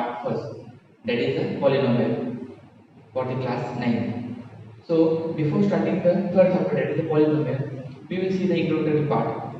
part first, that is the polynomial for the class 9. So before starting the third chapter, that is the polynomial, we will see the introductory part.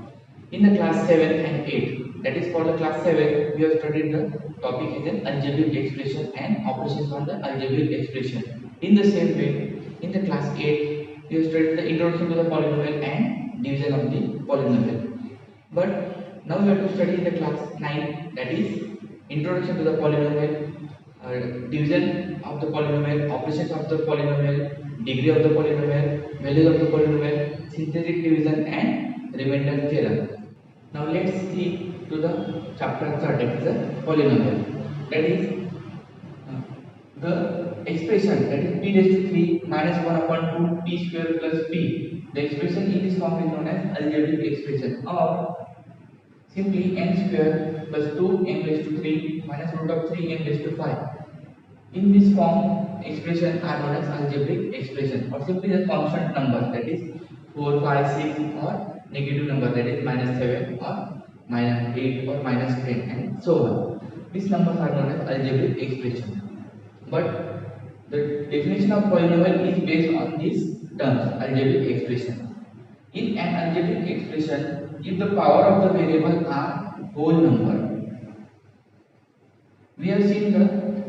In the class 7 and 8, that is for the class 7, we have studied the topic is an algebraic expression and operations on the algebraic expression. In the same way, in the class 8, we have studied the introduction to the polynomial and division of the polynomial. But now we have to study in the class 9, that is introduction to the polynomial, division of the polynomial, operations of the polynomial, degree of the polynomial, values of the polynomial, synthetic division and remainder theorem. Now let's see to the chapter 3, that is the polynomial. That is the expression, that is p raised to 3 minus 1 upon 2 p square plus p. The expression in this form is known as algebraic expression, or simply n square plus 2m raised to 3 minus root of 3m raised to 5. In this form, expression are known as algebraic expression, or simply the constant number, that is 4, 5, 6, or negative number, that is minus 7 or minus 8 or minus 10 and so on. These numbers are known as algebraic expression. But the definition of polynomial is based on these terms, algebraic expression. In an algebraic expression, if the power of the variable are whole number, we have seen the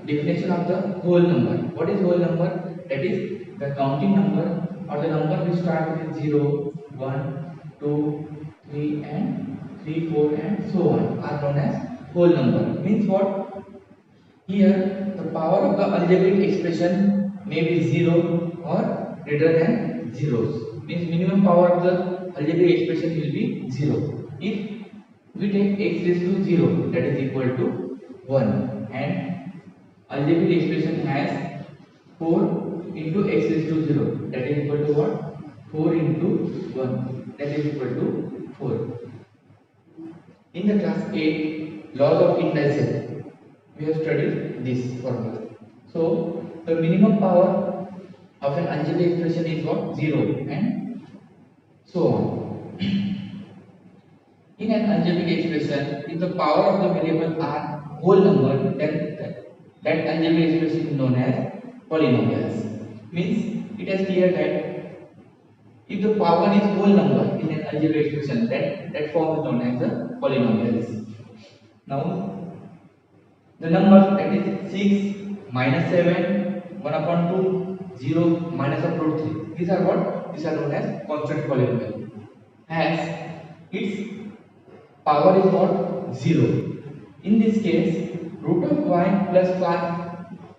definition of the whole number. What is whole number? That is the counting number, or the number which start with 0, 1, 2, 3 and 3, 4 and so on are known as whole number. Means what? Here the power of the algebraic expression may be 0 or greater than zeros. Means minimum power of the algebraic expression will be 0. If we take x raised to 0, that is equal to 1, and algebraic expression has 4 into x raised to 0, that is equal to what? 4 into 1, that is equal to 4. In the class 8, laws of indices, we have studied this formula. So the minimum power of an algebraic expression is what? 0 and so on. In an algebraic expression, if the power of the variable are whole number, then that algebraic expression is known as polynomials. Means it is clear that if the power is whole number in an algebraic expression, then that form is known as the polynomials. Now the number, that is 6, minus 7, 1 upon 2, 0, minus of root 3. These are what? These are known as constant polynomial. As its power is what? 0. In this case, root of y plus 5,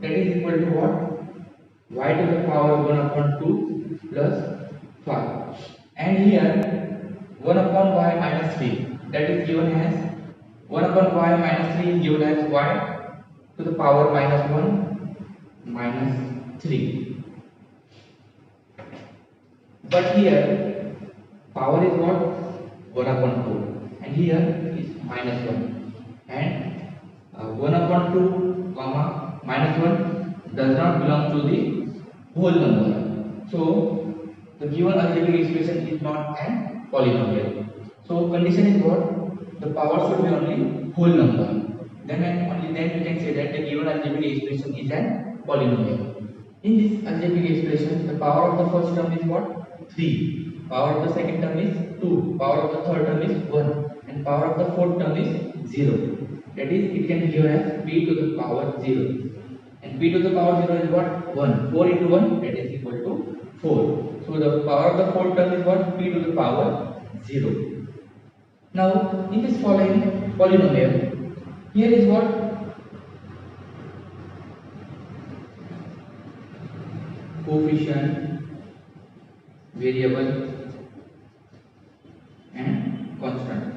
that is equal to what? Y to the power 1 upon 2 plus 5. And here 1 upon y minus 3, that is given as 1 upon y minus 3 is given as y to the power minus 1 minus 3. But here power is what? 1 upon 2, and here is minus 1, and 1 upon 2 comma minus 1 does not belong to the whole number. So the given algebraic expression is not an polynomial. So condition is what? The power should be only whole number. Then and only then we can say that the given algebraic expression is an polynomial. In this algebraic expression, the power of the first term is what? 3. Power of the second term is 2. Power of the third term is 1. And power of the fourth term is 0. That is, it can be given as p to the power 0. And p to the power 0 is what? 1. 4 into 1, that is equal to 4. So the power of the fourth term is what? P to the power 0. Now in this following polynomial, here is what? Coefficient, variable and constant.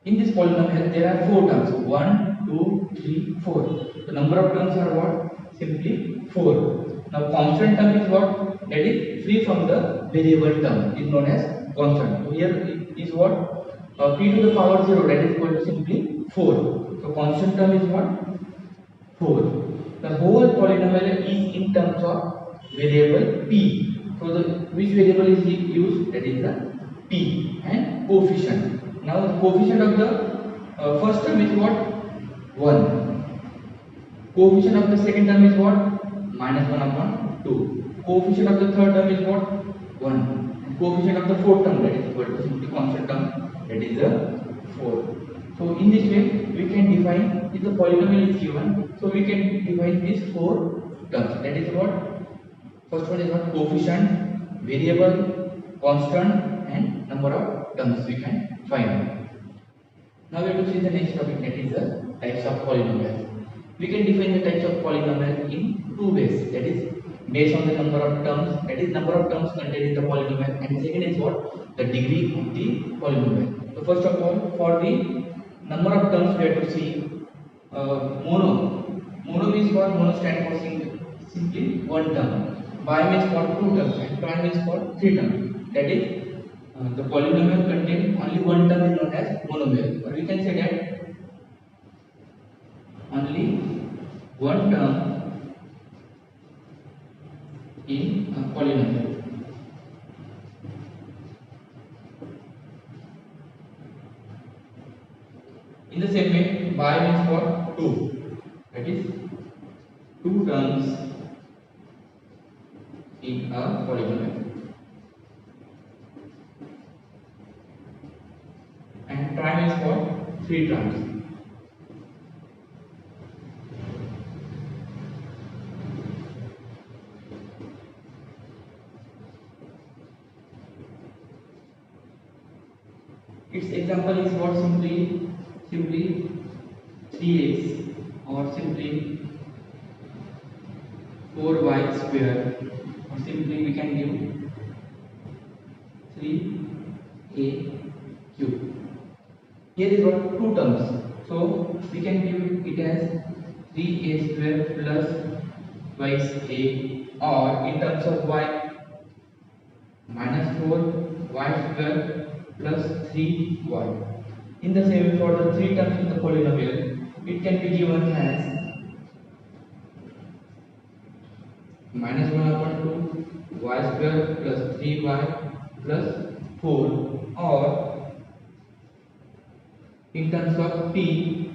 In this polynomial, there are 4 terms: 1, 2, 3, 4. The number of terms are what? Simply 4. Now constant term is what? That is free from the variable term, is known as constant. So here is what? P to the power 0, that is equal to simply 4. So constant term is what? 4. The whole polynomial is in terms of variable p. So which variable is used? That is the p and coefficient. Now the coefficient of the first term is what? 1. Coefficient of the second term is what? Minus 1 upon 2. Coefficient of the third term is what? 1. And coefficient of the fourth term, that is equal to simply constant term, that is the 4. So in this way we can define, if the polynomial is given, so we can define these 4 terms. That is what? First one is what? Coefficient, variable, constant, and number of terms we can find. Now we have to see the next topic, that is the types of polynomials. We can define the types of polynomial in 2 ways. That is based on the number of terms, that is number of terms contained in the polynomial, and second is what? The degree of the polynomial. So first of all, for the number of terms we have to see mono. Mono means what? Mono stands for simply one term. Bi means for 2 terms, and tri means for 3 terms. That is the polynomial contain only one term is known as monomial. Or we can say that only one term in a polynomial. In the same way, bi means for 2. That is 2 terms in a polynomial. And tri means for 3 terms. Its example is what? Simply 3x, or simply 4y square, or simply we can give 3a cube. Here is what? 2 terms. So we can give it as 3a square plus twice a, or in terms of y, minus 4y square plus 3y. In the same way, for the 3 terms in the polynomial, it can be given as minus 1 upon 2 y square plus 3y plus 4, or in terms of p,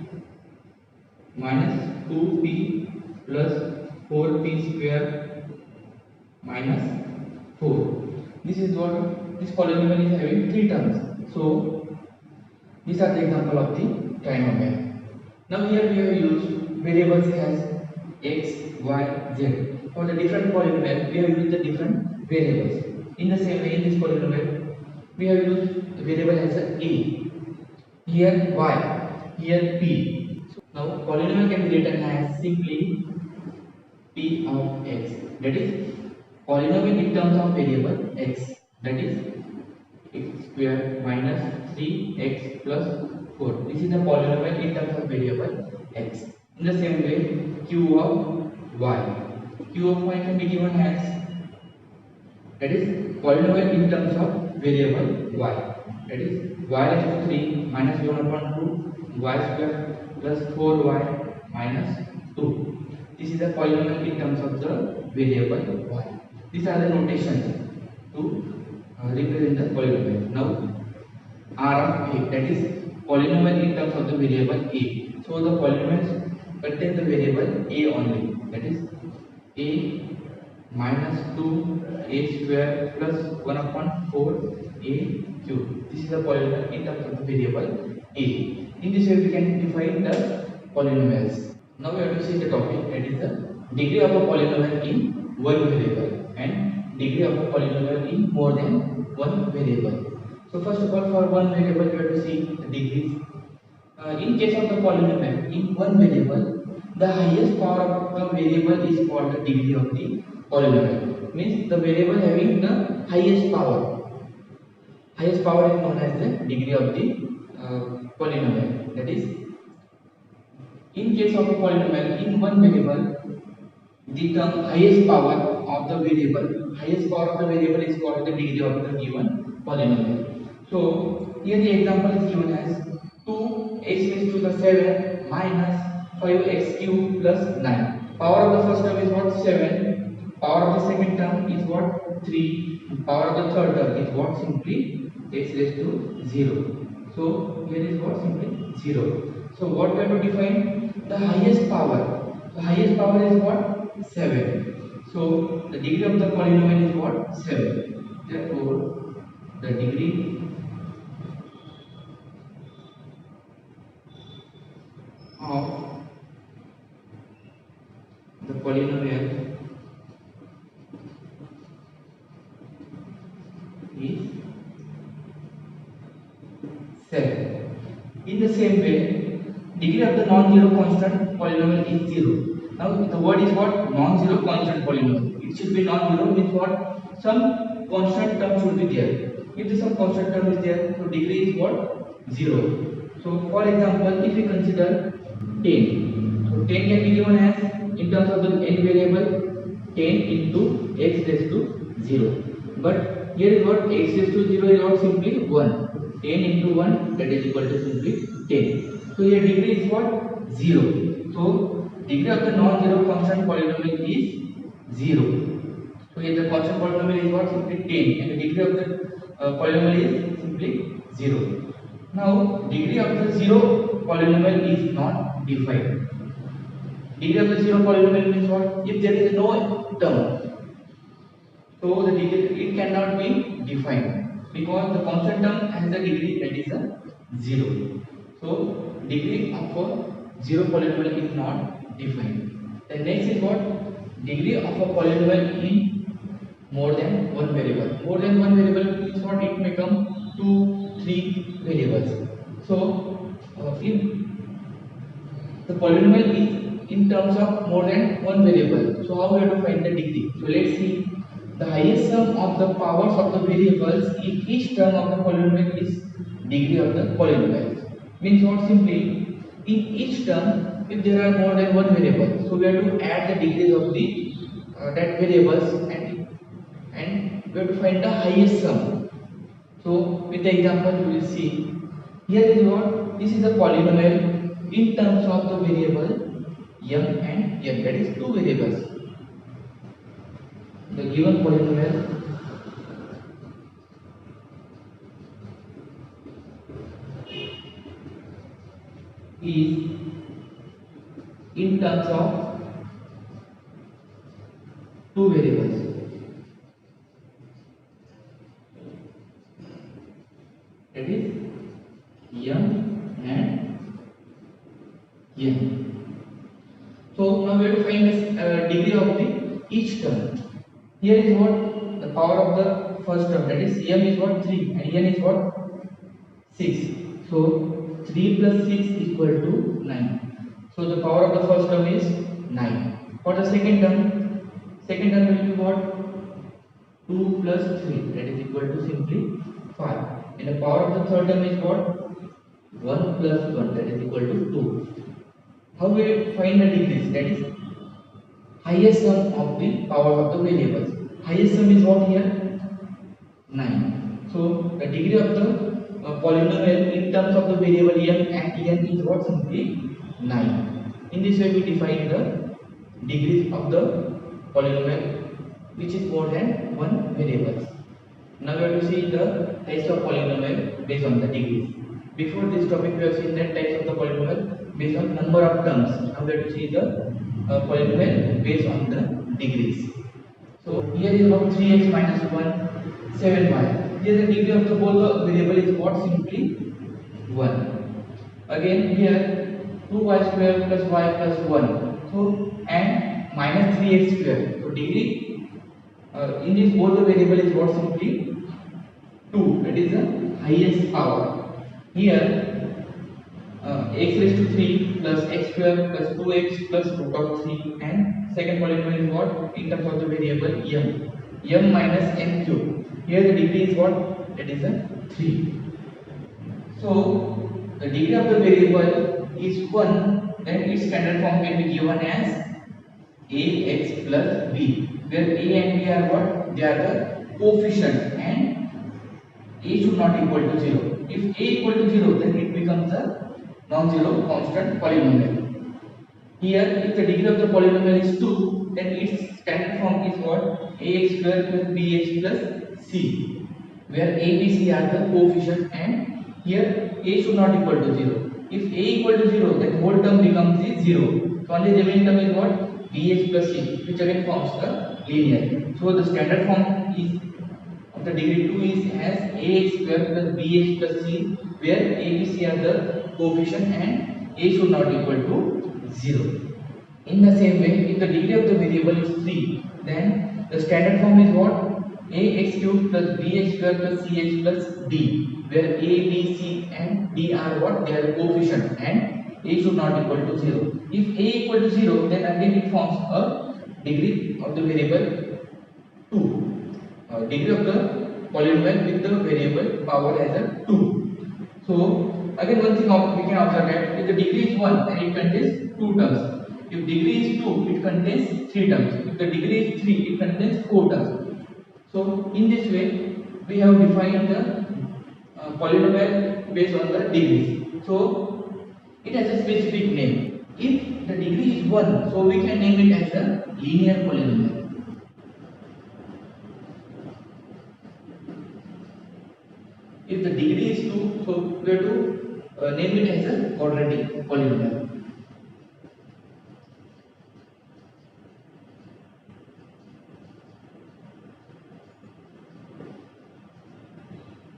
minus 2p plus 4p square minus 4. This is what this polynomial is having 3 terms. So these are the example of the trinomial. Now here we have used variables as x, y, z. For the different polynomial, we have used the different variables. In the same way, in this polynomial, we have used the variable as a, here y, here p. So now polynomial can be written as simply p of x. That is polynomial in terms of variable x. That is x square minus 3x plus 4. This is the polynomial in terms of variable x. In the same way, q of y. Q of y can be given as, that is polynomial in terms of variable y. That is y raised to 3 minus 1 upon 2 y square plus 4y minus 2. This is the polynomial in terms of the variable y. These are the notations to represent the polynomial. Now R of a, that is polynomial in terms of the variable a. So the polynomials contain the variable a only. That is a minus 2a square plus 1 upon 4a cube. This is the polynomial in terms of the variable a. In this way we can define the polynomials. Now we have to see the topic, that is the degree of a polynomial in one variable and degree of a polynomial in more than one variable. So first of all, for one variable we have to see the degrees. In case of the polynomial in one variable, the highest power of the variable is called the degree of the polynomial. Means the variable having the highest power. Highest power is known as the degree of the polynomial. That is, in case of a polynomial in one variable, the term highest power of the variable, highest power of the variable is called the degree of the given polynomial. So here the example is given as 2x raised to the 7 minus 5x cube plus 9. Power of the first term is what? 7. Power of the second term is what? 3. Power of the third term is what? Simply x raised to 0. So here is what? Simply 0. So what we have to define? The highest power. The highest power is what? 7. So the degree of the polynomial is what? 7. Therefore the degree of the polynomial is 7. In the same way, degree of the non-zero constant polynomial is 0. Now the word is what? Non-zero constant polynomial. It should be non-zero means what? Some constant term should be there. If the some constant term is there, so degree is what? 0. So for example, if we consider 10. So 10 can be given as, in terms of the n variable, 10 into x raised to 0. But here is what? X raised to 0 is what? Simply 1. 10 into 1, that is equal to simply 10. So here degree is what? 0. So degree of the non-zero constant polynomial is 0. So here the constant polynomial is what? Simply 10, and the degree of the polynomial is simply 0. Now degree of the 0 polynomial is not defined. Degree of the 0 polynomial means what? If there is no term, so the degree, it cannot be defined, because the constant term has a degree that is a 0. So degree of a 0 polynomial is not defined. The next is what? Degree of a polynomial in more than one variable. More than one variable means what? It may come 2, 3 variables. So if the polynomial is in terms of more than one variable, so how we have to find the degree? So let's see. The highest sum of the powers of the variables in each term of the polynomial is degree of the polynomial. Means what? Simply, in each term, if there are more than one variable, so we have to add the degrees of the that variables, and we have to find the highest sum. So with the example we will see. Here is what? This is the polynomial in terms of the variable m and n, that is two variables. The given polynomial is in terms of two variables. That is m and n. So now we have to find the degree of the each term. Here is what? The power of the first term, that is m is what? 3, and n is what? 6. So 3 plus 6 equal to 9. So the power of the first term is 9. For the second term will be what? 2 plus 3, that is equal to simply 5. And the power of the third term is what? 1 plus 1, that is equal to 2. How we find the degrees? That is highest sum of the powers of the variables. Highest sum is what here? 9. So the degree of the polynomial in terms of the variable m and n is what? Simply 9. In this way we define the degrees of the polynomial which is more than one variable. Now we have to see the types of polynomial based on the degrees. Before this topic we have seen that types of the polynomial based on number of terms. Now we have to see the polynomial based on the degrees. So here is what? 3x minus 1, 7y. Here the degree of the both the variable is what? Simply 1. Again here 2y square plus y plus 1. So and minus 3x square. So degree in this both the variable is what? Simply 2. That is the highest power. Here x raised to 3 plus x square plus 2x plus root of 3, and second polynomial is what? In terms of the variable m minus n cube. Here the degree is what? That is a 3. So the degree of the variable is 1, then its standard form can be given as ax plus b, where a and b are what? They are the coefficients, and a should not equal to 0. If a equal to 0, then it becomes a non-zero constant polynomial. Here, if the degree of the polynomial is 2, then its standard form is what? Ax square plus bx plus c. where a, b, c are the coefficient, and here a should not equal to 0. If a equal to 0, then whole term becomes the 0. So only remaining term is what? bh plus c, which again forms the linear. So the standard form is of the degree 2 is as ax square plus bh plus c, where a, b, c are the coefficient and a should not equal to 0. In the same way, if the degree of the variable is 3, then the standard form is what? Ax cubed plus bx square plus ch plus d, where a, b, c and d are what? They are coefficient and a should not equal to 0. If a equal to 0, then again it forms a degree of the variable 2. Degree of the polynomial with the variable power as a 2. So again one thing we can observe that if the degree is 1, then it contains 2 terms. If degree is 2, it contains 3 terms. If the degree is 3, it contains 4 terms. So in this way, we have defined the polynomial based on the degrees. So it has a specific name. If the degree is 1, so we can name it as a linear polynomial. If the degree is 2, so we have to name it as a quadratic polynomial.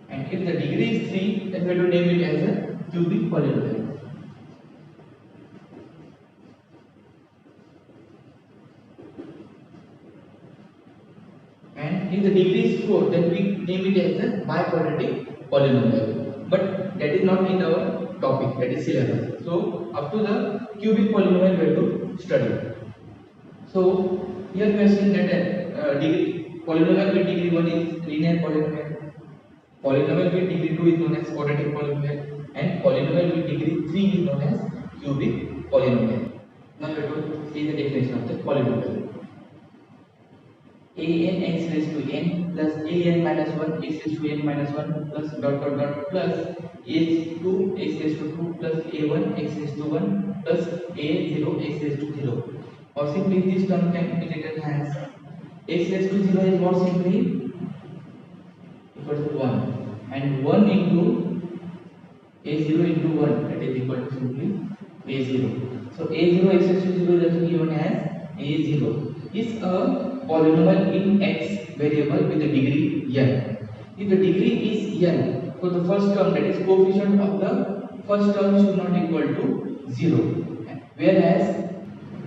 And if the degree is 3, then we have to name it as a cubic polynomial. And if the degree is 4, then we name it as a biquadratic polynomial. But that is not in our topic, that is syllabus. So up to the cubic polynomial we have to study. So here we are saying that degree polynomial with degree 1 is linear polynomial. Polynomial with degree 2 is known as quadratic polynomial, and polynomial with degree 3 is known as cubic polynomial. Now we have to see the definition of the polynomial. an x raised to n plus an minus 1 x raised to n minus 1 plus dot dot dot plus a2 x raised to 2 plus a1 x raised to 1 plus a0 x raised to 0. Or simply this term can be written as x raised to 0 is what? Simply equal to 1, and 1 into a0 into 1, that is equal to simply a0. So a0 x raised to 0 is also given as a0 is a polynomial in x variable with the degree n. If the degree is n, so the first term, that is coefficient of the first term, should not equal to 0. Whereas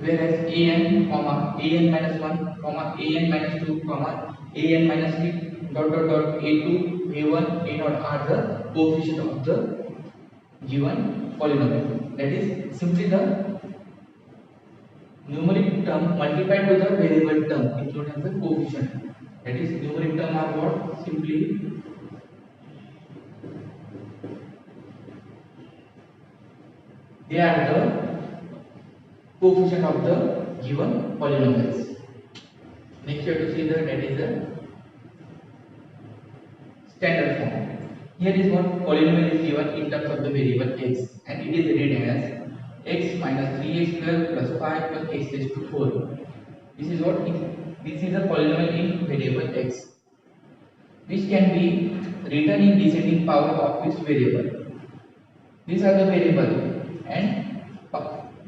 an comma an minus 1 comma an minus 2 comma an minus 3 dot dot dot a2 a1 a0 are the coefficient of the given polynomial. That is simply the numeric term multiplied with the variable term including the coefficient. That is numeric term are what? Simply they are the coefficient of the given polynomials. Next we have to see that is the standard form. Here is what polynomial is given in terms of the variable x, and it is written as x minus 3x square plus 5 plus x raised to 4. This is what? This is a polynomial in variable x, which can be written in descending power of its variable. These are the variable, and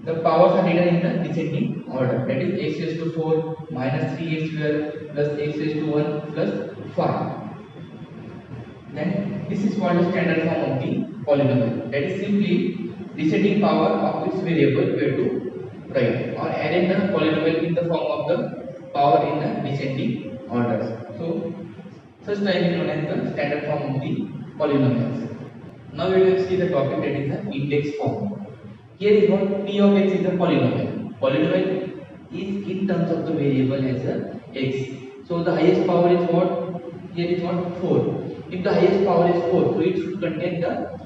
the powers are written in the descending order. That is x raised to 4 minus 3x square plus x raised to 1 plus 5. Then this is called the standard form of the polynomial. That is simply descending power of its variable we have to write, or arrange the polynomial in the form of the power in the descending orders. So such type is known as the standard form of the polynomials. Now we will see the topic, that is the index form. Here is what p of x is a polynomial. Polynomial is in terms of the variable as a x. So the highest power is what? Here is what? 4. If the highest power is 4, so it should contain the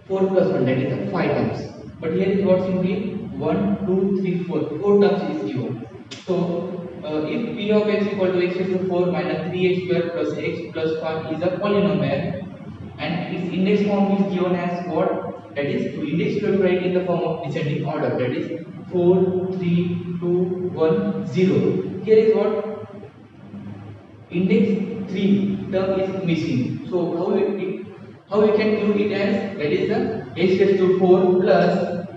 4 plus 1, that is the 5 terms. But here is what? Simply 1, 2, 3, 4. 4 terms is given. So if p of x equal to x raised to 4 minus 3x square plus x plus 5 is a polynomial, and its index form is given as what? That is, to index we have to write in the form of descending order. That is 4, 3, 2, 1, 0. Here is what? index 3 term is missing. So how we can do it as, that is the x raised to 4 plus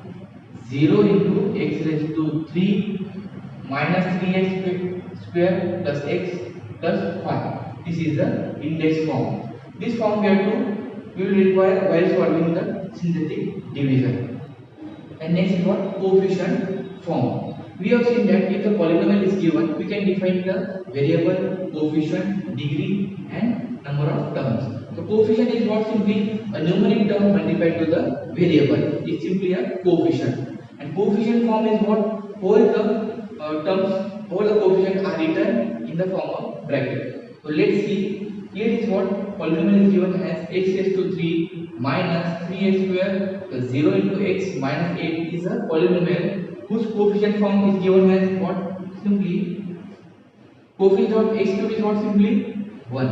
0 into x raised to 3 minus 3x square plus x plus 5. This is the index form. This form we will require while solving the synthetic division. And next is what? Coefficient form. We have seen that if the polynomial is given, we can define the variable, coefficient, degree and number of terms. So coefficient is what? Simply a numeric term multiplied to the variable. It's simply a coefficient. And coefficient form is what? All the coefficients are written in the form of bracket. So let's see. Here is what polynomial is given as x raised to 3 minus 3x square plus 0 into x minus 8 is a polynomial whose coefficient form is given as what? Simply coefficient of x cube is what? Simply 1.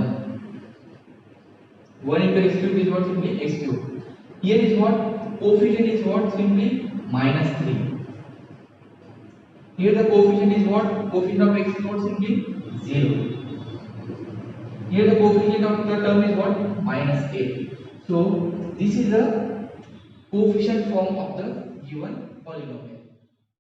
1 into x cube is what? Simply x cube. Here is what? Coefficient is what? Simply minus 3. Here the coefficient is what? Coefficient of x is what? Simply 0. Here the coefficient of the term is what? Minus 8. So this is the coefficient form of the given polynomial.